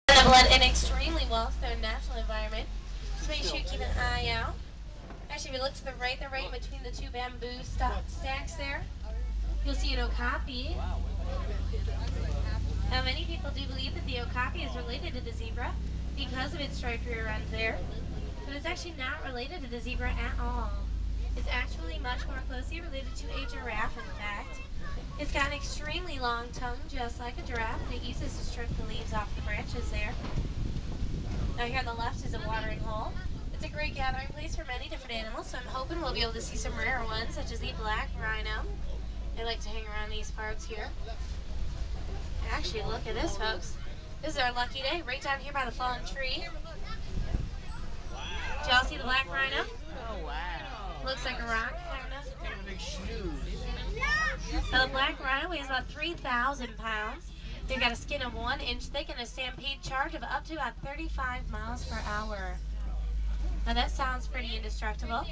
Benevolent and extremely well to their natural environment. So make sure you keep an eye out. Actually, if you look to the right between the two bamboo stacks there, you'll see an okapi. Now, many people do believe that the okapi is related to the zebra because of its striped rear end there, but it's actually not related to the zebra at all. It's actually much more closely related to a giraffe, in fact. It's got an extremely long tongue, just like a giraffe, and it uses to strip the leaves off the branches there. Now here on the left is a watering hole. It's a great gathering place for many different animals, so I'm hoping we'll be able to see some rare ones, such as the black rhino. They like to hang around these parts here. Actually, look at this, folks. This is our lucky day, right down here by the fallen tree. Do y'all see the black rhino? Oh, wow. Looks like a rock, kind of. Kind of a big snooze. Now, the black rhino weighs about 3,000 pounds. They've got a skin of 1 inch thick and a stampede charge of up to about 35 miles per hour. Now, that sounds pretty indestructible,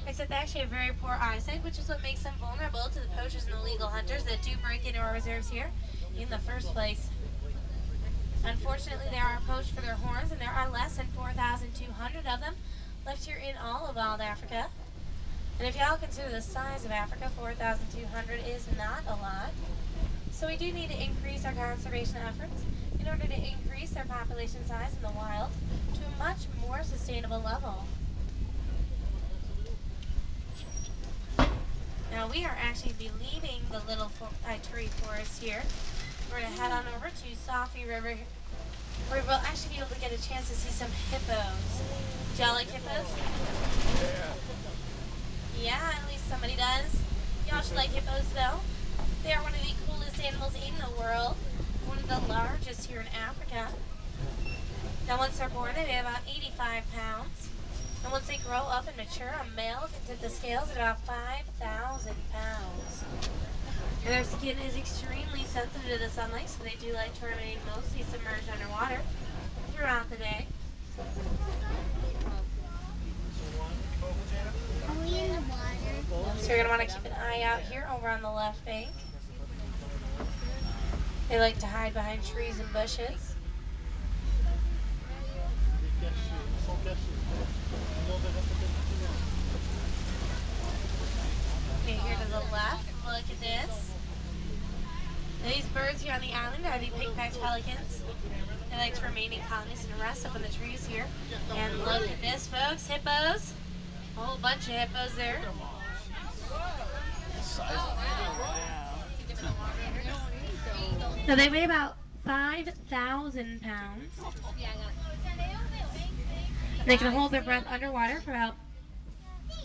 except they actually have very poor eyesight, which is what makes them vulnerable to the poachers and illegal hunters that do break into our reserves here in the first place. Unfortunately, they are poached for their horns, and there are less than 4,200 of them left here in all of wild Africa. And if y'all consider the size of Africa, 4,200 is not a lot. So we do need to increase our conservation efforts in order to increase their population size in the wild to a much more sustainable level. Now we are actually leaving the little tree forest here. We're going to head on over to Safi River, where we'll actually be able to get a chance to see some hippos. Do y'all like hippos? Yeah, at least somebody does. Y'all should like hippos though. They are one of the coolest animals in the world. One of the largest here in Africa. Now once they're born, they weigh about 85 pounds. And once they grow up and mature, a male can tip the scales at about 5,000 pounds. And their skin is extremely sensitive to the sunlight, so they do like to remain mostly submerged underwater throughout the day. Are we in the water? So you're going to want to keep an eye out here over on the left bank. They like to hide behind trees and bushes. Okay, here to the left, look at this. Now, these birds here on the island are the pig-backed pelicans. They like to remain in colonies and rest up in the trees here. And look at this, folks, hippos. A whole bunch of hippos there. Now they weigh about 5,000 pounds. They can hold their breath underwater for about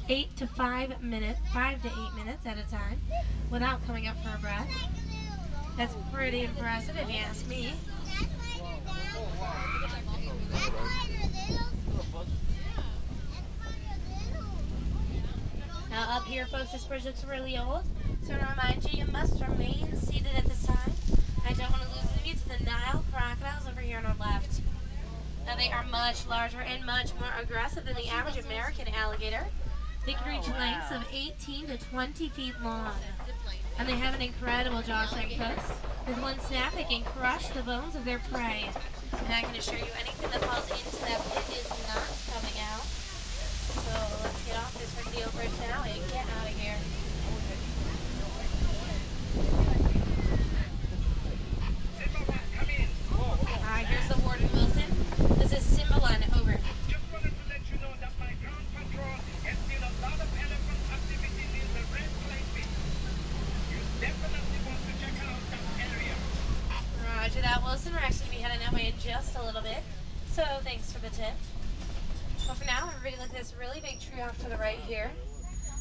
5 to 8 minutes at a time without coming up for a breath. That's pretty impressive if you ask me. Now up here, folks, this bridge looks really old, so I want to remind you, you must remain seated at this time. I don't want to lose you to the Nile crocodiles over here on our left. Now they are much larger and much more aggressive than the average American alligator. They can reach lengths of 18 to 20 feet long. And they have an incredible jaw strength, folks. With one snap, they can crush the bones of their prey. And I can assure you, anything that falls into that pit is not coming out. So let's get off this radio bridge now and get out of here. Alright, here's the Warden Wilson. This is Simba 1, over. Just wanted to let you know that my ground patrol has seen a lot of elephant activity in the red lately. You definitely want to check out that area. Roger that, Wilson. We're actually going to be heading that way in just a little bit. So thanks for the tip. Well, for now, everybody look at this really big tree off to the right here.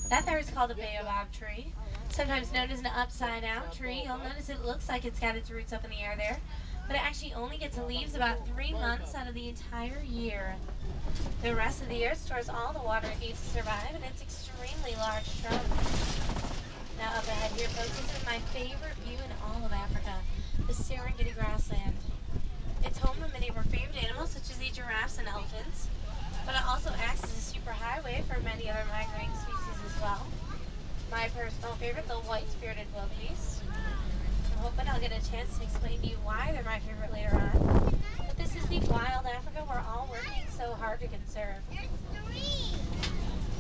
That there is called a baobab tree, sometimes known as an upside-down tree. You'll notice it looks like it's got its roots up in the air there, but it actually only gets leaves about 3 months out of the entire year. The rest of the year stores all the water it needs to survive, and it's extremely large shrub. Now up ahead here, folks, this is my favorite view in all of Africa, the Serengeti grassland. It's home to many of our favorite animals, such as the giraffes and elephants, but it also acts as a superhighway for many other migrating species as well. My personal favorite, the white-spirited wildebeest. I'm hoping I'll get a chance to explain to you why they're my favorite later on. But this is the wild Africa we're all working so hard to conserve.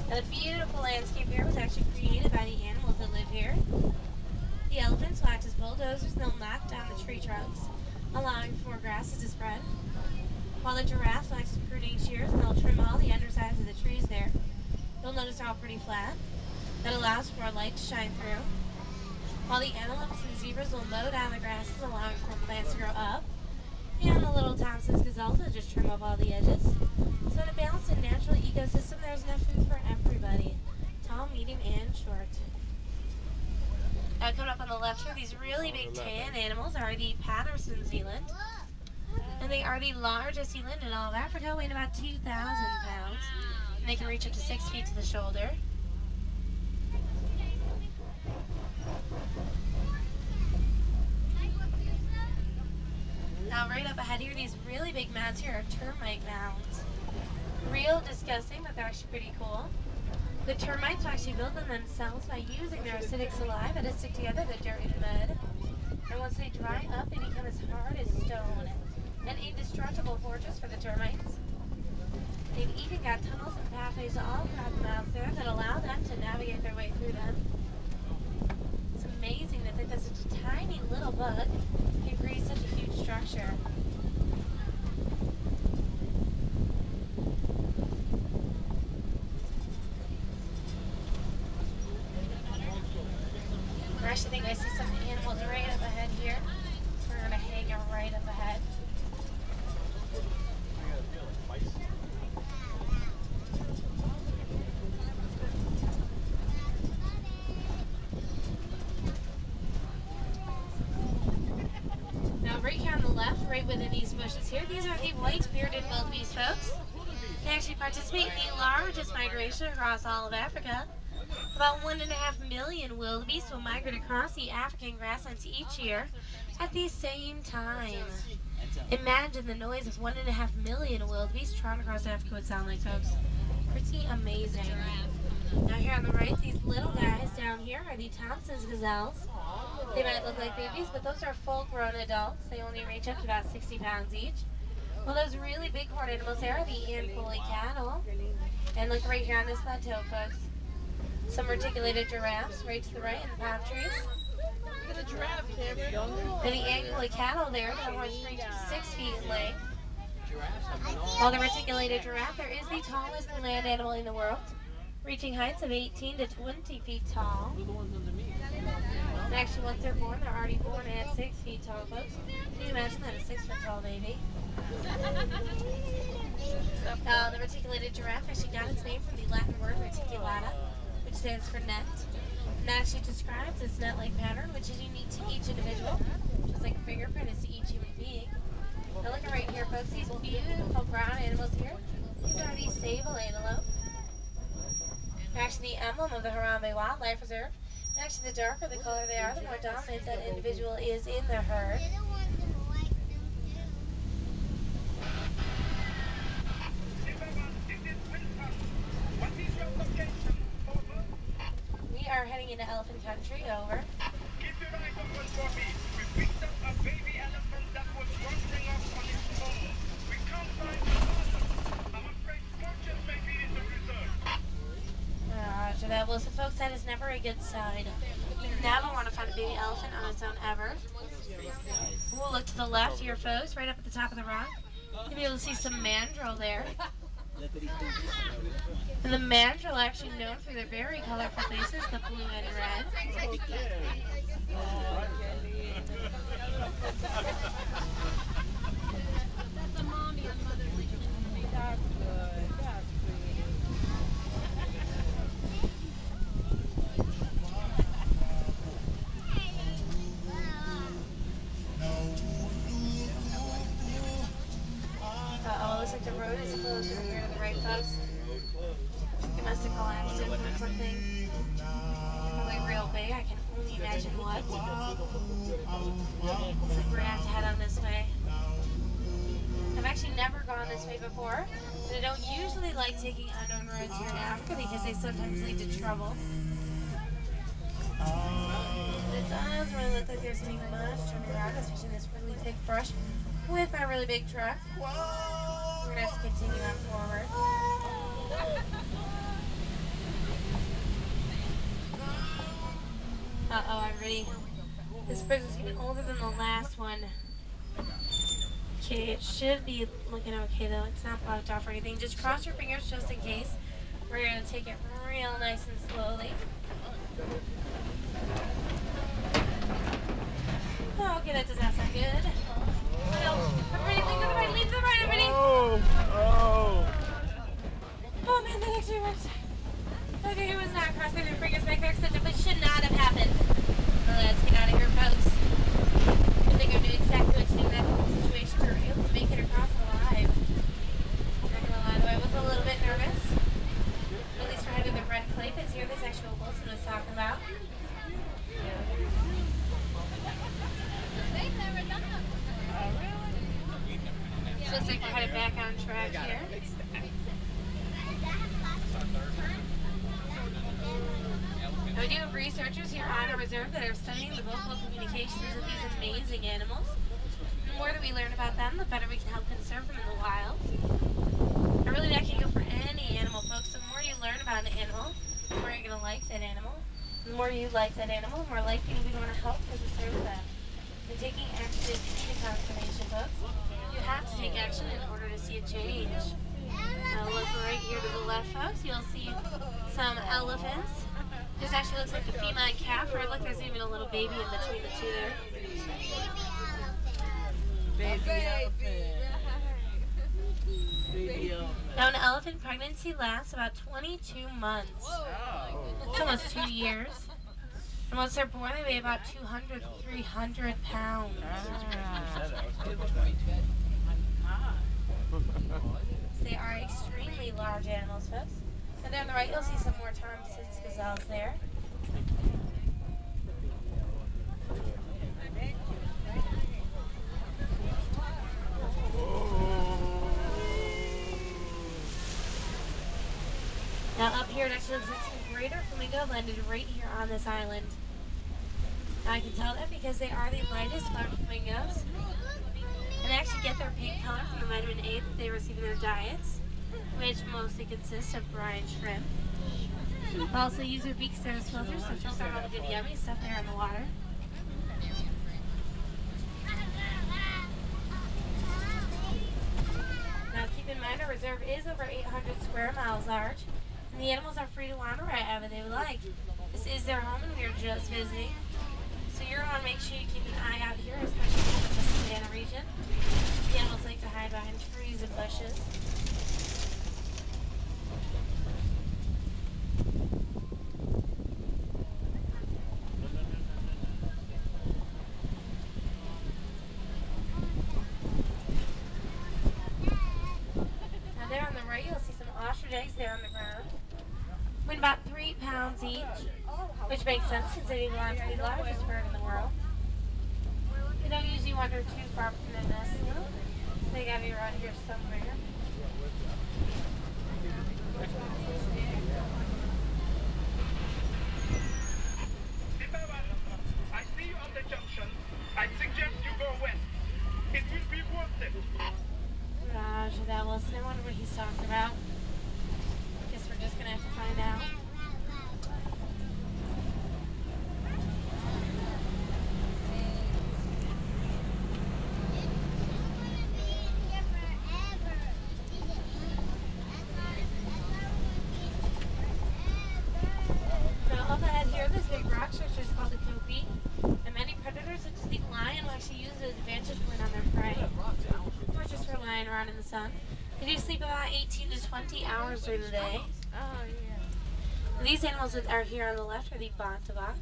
Now, the beautiful landscape here was actually created by the animals that live here. The elephants will act as bulldozers and they'll knock down the tree trunks, allowing for more grasses to spread. While the giraffes will act as pruning shears and they'll trim all the undersides of the trees there. You'll notice they're all pretty flat. That allows for more light to shine through. While the antelopes and zebras will mow down the grasses, allowing for plants to grow up. And the little Thompson's gazelles will just trim up all the edges. So in a balanced and natural ecosystem, there's enough food for everybody. Tall, medium, and short. Now coming up on the left here, these really big tan animals are the Patterson Zealand. And they are the largest eland in all of Africa, weighing about 2,000 pounds. And they can reach up to 6 feet to the shoulder. Now right up ahead here, these really big mounds here are termite mounds. Real disgusting, but they're actually pretty cool. The termites will actually build them themselves by using their acidic saliva to stick together the dirt and mud. And once they dry up, they become as hard as stone. An indestructible fortress for the termites. They've even got tunnels and pathways all throughout the mounds there that allow them to navigate their way through them. It's amazing that such a tiny little bug can create such a huge structure. I actually think I see some animals right up ahead here. So we're going to hang out right up ahead. Now right here on the left, right within these bushes here, these are the white-bearded wildebeest folks. They actually participate in the largest migration across all of Africa. About 1.5 million wildebeest will migrate across the African grasslands each year at the same time. Imagine the noise of 1.5 million wildebeest trotting across Africa would sound like, folks. Pretty amazing. Now here on the right, these little guys down here are the Thompson's gazelles. They might look like babies, but those are full-grown adults. They only reach up to about 60 pounds each. Well, those really big horned animals there are the Ankole cattle. And look right here on this plateau, folks. Some reticulated giraffes right to the right in the palm trees. Look at the giraffe, Cameron. And the Ankole cattle there, their horns reach 6 feet in length. While the reticulated giraffe there is the tallest land animal in the world, reaching heights of 18 to 20 feet tall. And actually, once they're born, they're already born at 6 feet tall, folks. Can you imagine that, a 6 foot tall baby? The reticulated giraffe actually got its name from the Latin word reticulata, which stands for net. And that actually describes its net-like pattern, which is unique to each individual, just like a fingerprint is to each human being. Now look right here, folks, these beautiful brown animals here, these are the sable antelope. They're actually the emblem of the Harambe Wildlife Reserve. And actually, the darker the color they are, the more dominant that individual is in the herd. We are heading into elephant country, over. Keep your eyes open for me. We picked up a baby elephant that was wandering off on its own. We can't find the mother. I'm afraid fortune may be in the reserve. Roger that. Well, so folks, that is never a good sign. You never want to find a baby elephant on its own ever. We'll look to the left here, folks, right up at the top of the rock. You'll be able to see some mandrill there. And the mandrill are actually known for their very colorful faces, the blue and red. That's a mommy on Mother's Day. That's good. That's sweet. Uh-oh, looks like the road is closed over here to the right, folks. It must have collapsed in or something. Probably real big. I can only imagine what. Looks like we're gonna have to head on this way. I've actually never gone this way before, but I don't usually like taking unknown roads here in Africa because they sometimes lead to trouble. But it doesn't really look like there's any much turning around, especially in this really thick brush with my really big truck. We're gonna have to continue on forward. Uh-oh, everybody. This bridge is even older than the last one. Okay, it should be looking okay though. It's not blocked off or anything. Just cross your fingers just in case. We're gonna take it real nice and slowly. Oh, okay, that does not sound good. Oh no, everybody leave to the right, leave to the right, everybody! Oh man, that actually worked. Okay, it was not crossing their fingers by accident, but should not have happened. Well, let's get out of here, folks. I think I knew exactly what to do in that situation. We were able to make it across alive. Not gonna lie though, I was a little bit nervous. At least we're headed to the red clay pits here. This actually what Wilson was talking about. They've never done that before. Oh, really? Looks like we're headed back on track here. Now we do have researchers here on our reserve that are studying the vocal communications of these amazing animals. The more that we learn about them, the better we can help conserve them in the wild. And really that can go for any animal, folks. The more you learn about an animal, the more you're going to like that animal. The more you like that animal, the more likely you'll be going to help conserve them. And taking action is key to conservation, folks. You have to take action in order to see a change. Now look right here to the left, folks. You'll see some elephants. This actually looks like the female and calf, right? Look, there's even a little baby in between the two there. Now an elephant pregnancy lasts about 22 months. It's almost 2 years. And once they're born, they weigh about 200 to 300 pounds. They are extremely large animals, folks. And there on the right, you'll see some more Thompson's gazelles there. Now up here, it actually looks like some greater flamingo landed right here on this island. I can tell that because they are the lightest large flamingos. And they actually get their pink color from the vitamin A that they receive in their diets, which mostly consists of brine shrimp. They'll also use their beaks there as filters to filter out all the good yummy stuff there in the water. Now keep in mind our reserve is over 800 square miles large, and the animals are free to wander wherever they would like. This is their home and we are just visiting. So you're going to want to make sure you keep an eye out here, especially in the Savannah region. The animals like to hide behind trees and bushes. Now there on the right, you'll see some ostrich eggs there on the ground. Weighing about 3 pounds each, which makes sense considering they belong to the largest bird in the world. They don't usually wander too far from their nest, though. They gotta be around here somewhere. I see you on the junction. I suggest you go west. It will be worth it. Roger that, Wilson. I wonder what he's talking about. Guess we're just gonna have to find out. Now up ahead here, this big rock structure is called a topi, and many predators such as the lion will actually use it as a vantage point on their prey, or just for lying around in the sun. They do sleep about 18 to 20 hours during the day. Oh, yeah. And these animals that are here on the left are the bontebok.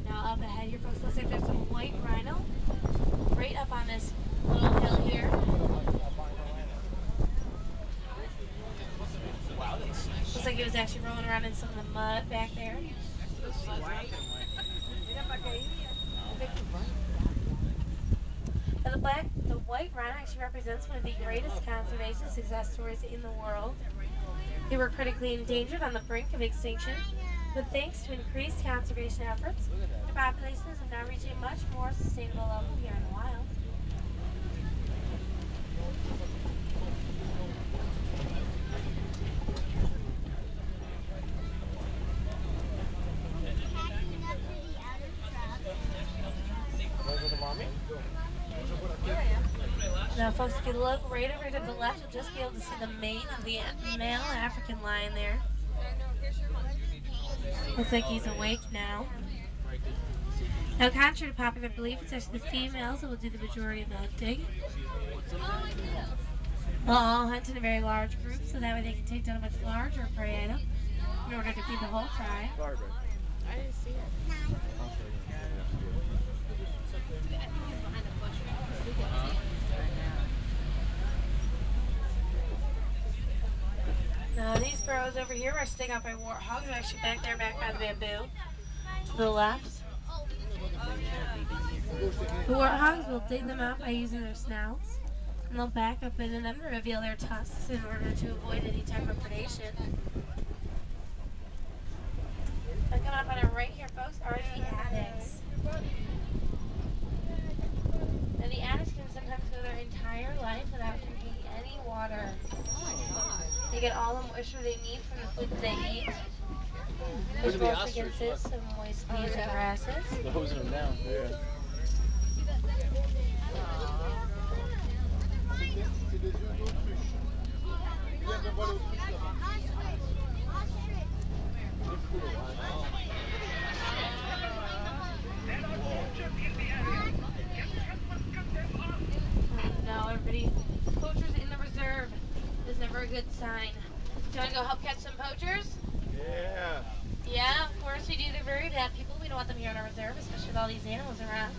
Now up ahead here, folks, looks like there's some white rhino right up on this little hill here. Looks like it was actually rolling around in some of the mud back there. Now the white rhino actually represents one of the greatest conservation success stories in the world. They were critically endangered on the brink of extinction, but thanks to increased conservation efforts, their populations have now reached a much more Now, folks, if you look right over to the left, you'll just be able to see the mane of the male African lion there. Looks like he's awake now. Now, contrary to popular belief, it's actually the females that will do the majority of the hunting. They'll all hunt in a very large group, so that way they can take down a much larger prey item in order to feed the whole tribe. I didn't see it. Now, these burrows over here are sitting out by warthogs. They're actually back there, back by the bamboo to the left. The warthogs will dig them out by using their snouts, and they'll back up in and then reveal their tusks in order to avoid any type of predation. Coming up on our right here, folks, are the addicts. Now, the addicts can sometimes go their entire life without drinking any water. They get all the moisture they need from the food that they eat, which mostly consists of moist leaves and grasses. They're hosing them down. Yeah. No, everybody, poachers in the reserve is never a good sign. Do you want to go help catch some poachers? Yeah. Yeah, of course we do. They're very bad people. We don't want them here in our reserve, especially with all these animals around.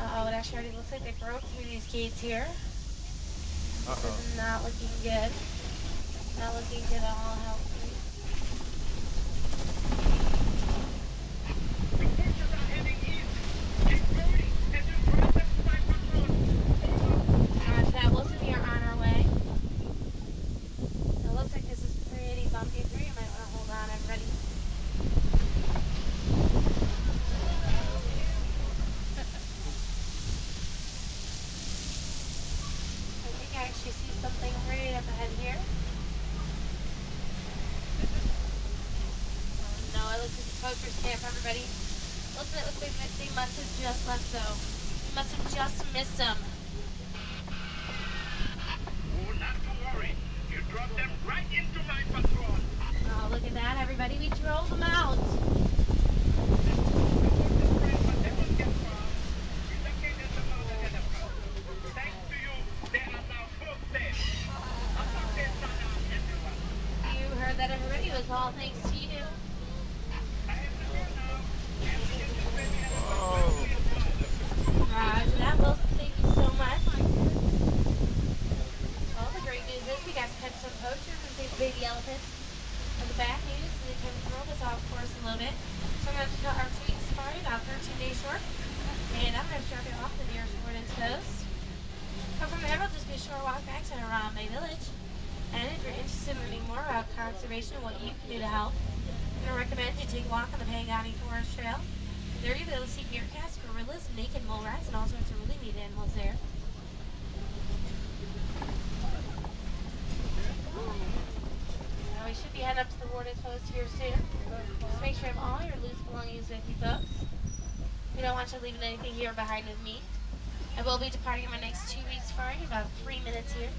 Uh-oh, it actually already looks like they broke through these gates here. This is not looking good. Not looking good at all, healthy. The forces are heading east. Keep going and you drive them to my patrol. Roger that, Wilson, we are on our way. It looks like this is pretty bumpy through. You might want to hold on, everybody. I think I actually see something right up ahead here. No, it looks like the poachers camp, everybody. Looks like they must have just left, though. We must have just missed them. Oh, not to worry. You drop them right into my patrol. Oh, look at that, everybody. We drove them out. But they won't get far. We located them out ahead of us. Thanks to you, they are now both safe. Aporte sana, everyone. You heard that, everybody. It was all thanks to you. I have to go now. Can't forget this baby elephant. Oh. Roger that, Wilson. Thank you so much. Well, the great news is we got to catch some poachers and save baby elephants. And the bad news is they can throw us off course a little bit. So I'm going to have to cut our 2 week safari about 13 days short. And I'm going to drop you off the nearest ordnance post. But from there, we'll just be sure to walk back to Harambe Village. And if you're interested in learning more about conservation and what you can do to help, I'm going to recommend you take a walk on the Pangani Forest Trail. There you'll be able to see meerkats, gorillas, naked mole rats, and all sorts of really neat animals there. Now we should be heading up to the Warden's Post here soon. Just make sure you have all your loose belongings with you, folks. We don't want you leaving anything here behind with me. I will be departing on my next 2 weeks safari in about 3 minutes here.